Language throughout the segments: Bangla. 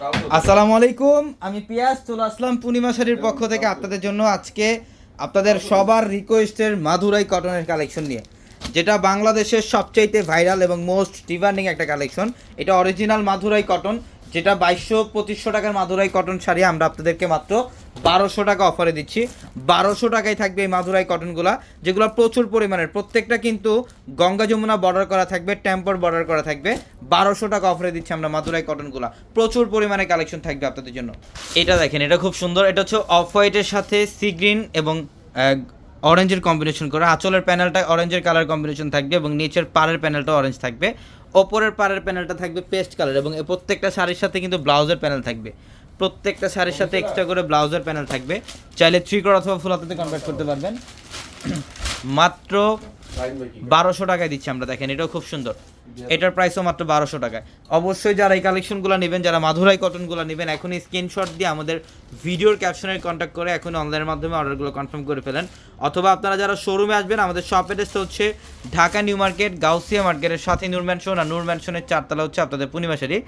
আসসালামু আলাইকুম, আমি পিয়াস চলে আসলাম পূর্ণিমা শাড়ির পক্ষ থেকে আপনাদের জন্য আজকে আপনাদের সবার রিকোয়েস্টের মাদুরাই কটনের কালেকশন নিয়ে, যেটা বাংলাদেশের সবচাইতে ভাইরাল এবং মোস্ট ডিমান্ডিং একটা কালেকশন। এটা অরিজিনাল মাদুরাই কটন, যেটা 2200-2500 টাকার মাদুরাই কটন শাড়ি আমরা আপনাদেরকে মাত্র 1200 টাকা অফারে দিচ্ছি। 1200 টাকায় থাকবে এই মাদুরাই কটনগুলা, যেগুলো প্রচুর পরিমাণের, প্রত্যেকটা কিন্তু গঙ্গা যমুনা বর্ডার করা থাকবে, টেম্পর বর্ডার করা থাকবে। 1200 টাকা অফারে দিচ্ছি আমরা মাদুরাই কটনগুলা, প্রচুর পরিমাণে কালেকশন থাকবে আপনাদের জন্য। এটা দেখেন, এটা খুব সুন্দর, এটা হচ্ছে অফ হোয়াইটের সাথে সি গ্রিন এবং অরেঞ্জের কম্বিনেশন করা। আঁচলের প্যানেলটা অরেঞ্জের কালার কম্বিনেশন থাকবে এবং নিচের পাড়ের প্যানেলটা অরেঞ্জ থাকবে, ওপরের পাড়ের প্যানেলটা থাকবে পেস্ট কালার এবং প্রত্যেকটা শাড়ির সাথে কিন্তু ব্লাউজের প্যানেল থাকবে। প্রত্যেকটা শাড়ির সাথে এক্সট্রা করে ব্লাউজের প্যানেল থাকবে। চাইলে 3/4 অথবা ফুল হাতাতে কনভার্ট করতে পারবেন। মাত্র 1200 টাকায় দিচ্ছি আমরা। দেখেন, এটাও খুব সুন্দর, এটার প্রাইসও মাত্র 1200 টাকায়। অবশ্যই যারা এই কালেকশনগুলো নেবেন, যারা মাদুরাই কটনগুলো নেবেন, এখনই স্ক্রিনশট দিয়ে আমাদের ভিডিওর ক্যাপশনের কন্ট্যাক্ট করে এখন অনলাইনের মাধ্যমে অর্ডারগুলো কনফার্ম করে ফেলেন। অথবা আপনারা যারা শোরুমে আসবেন, আমাদের শপ অ্যাড্রেসটা হচ্ছে ঢাকা নিউ মার্কেট, গাউসিয়া মার্কেটের সাথে নূর ম্যানশন, আর নূর ম্যানশনের 4তলা হচ্ছে আপনাদের পূর্ণিমা শাড়ি।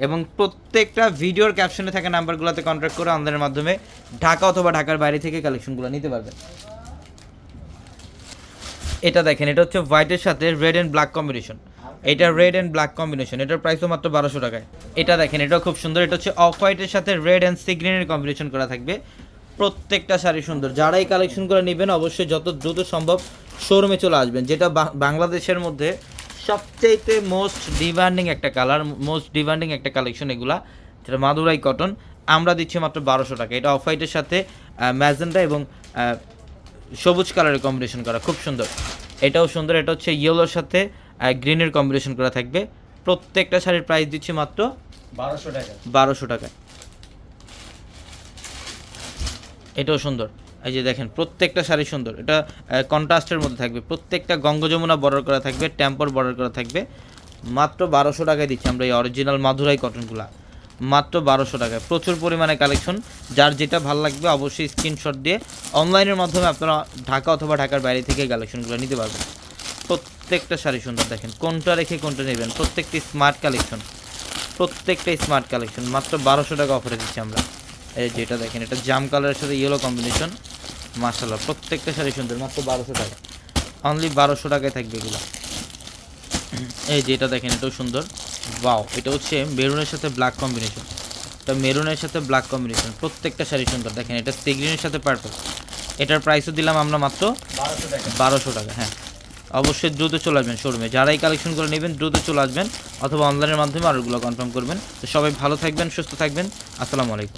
এবং প্রত্যেকটা ভিডিওর ক্যাপশনে থাকা নাম্বারগুলোতে কন্ট্যাক্ট করে অনলাইনের মাধ্যমে ঢাকা অথবা ঢাকার বাইরে থেকে কালেকশনগুলো নিতে পারবেন। এটা দেখেন, এটা হচ্ছে হোয়াইটের সাথে রেড অ্যান্ড ব্ল্যাক কম্বিনেশন। এটা রেড অ্যান্ড ব্ল্যাক কম্বিনেশন, এটার প্রাইসও মাত্র 1200 টাকায়। এটা দেখেন, এটা খুব সুন্দর, এটা হচ্ছে অফ হোয়াইটের সাথে রেড অ্যান্ড সি গ্রিনের কম্বিনেশন করা থাকবে। প্রত্যেকটা শাড়ি সুন্দর। যারা এই কালেকশনগুলো নেবেন অবশ্যই যত দ্রুত সম্ভব শোরুমে চলে আসবেন। যেটা বাংলাদেশের মধ্যে সবচেয়ে মোস্ট ডিমান্ডিং একটা কালার, মোস্ট ডিমান্ডিং একটা কালেকশন এগুলা, যেটা মাদুরাই কটন। আমরা দিচ্ছি মাত্র 1200 টাকা। এটা অফ হোয়াইটের সাথে ম্যাজেন্টা এবং সবুজ কালারের কম্বিনেশন করা, খুব সুন্দর। এটাও সুন্দর, এটা হচ্ছে ইয়েলোর সাথে গ্রিনের কম্বিনেশন করা থাকবে। প্রত্যেকটা শাড়ির প্রাইস দিচ্ছি মাত্র 1200 টাকা। 1200 টাকায়। এটাও সুন্দর, এই যে দেখেন, প্রত্যেকটা শাড়ি সুন্দর। এটা কন্ট্রাস্টের মধ্যে থাকবে, প্রত্যেকটা গঙ্গা যমুনা বর্ডার করা থাকবে, টেম্পর বর্ডার করা থাকবে। মাত্র 1200 টাকায় দিচ্ছি আমরা এই অরিজিনাল মাদুরাই কটনগুলা, মাত্র 1200 টাকায়। প্রচুর পরিমাণে কালেকশন, যার যেটা ভালো লাগবে অবশ্যই স্ক্রিনশট দিয়ে অনলাইনের মাধ্যমে আপনারা ঢাকা অথবা ঢাকার বাইরে থেকে কালেকশনগুলো নিতে পারবেন। প্রত্যেকটা শাড়ি সুন্দর, দেখেন কোনটা রেখে কোনটা নেবেন। প্রত্যেকটি স্মার্ট কালেকশন, প্রত্যেকটাই স্মার্ট কালেকশন। মাত্র 1200 টাকা অফারে দিচ্ছি আমরা। এই যেটা দেখেন, এটা জাম কালারের সাথে ইয়েলো কম্বিনেশন, মাশাআল্লাহ। প্রত্যেকটা শাড়ি সুন্দর, মাত্র 1200 টাকা। অনলি 1200 টাকায় থাকবে এগুলো। এই যে এটা দেখেন, এটাও সুন্দর, ওয়াও। এটা হচ্ছে মেরুনের সাথে ব্ল্যাক কম্বিনেশন, এটা মেরুনের সাথে ব্ল্যাক কম্বিনেশন। প্রত্যেকটা শাড়ি সুন্দর, দেখেন এটা সি গ্রিনের সাথে পার্পল। এটার প্রাইসও দিলাম আমরা মাত্র 1200 টাকা। হ্যাঁ, অবশ্যই দ্রুত চলে আসবেন শোরুমে। যারা এই কালেকশনগুলো নেবেন দ্রুত চলে আসবেন, অথবা অনলাইনের মাধ্যমে আরগুলো কনফার্ম করবেন। তো সবাই ভালো থাকবেন, সুস্থ থাকবেন। আসসালামু আলাইকুম।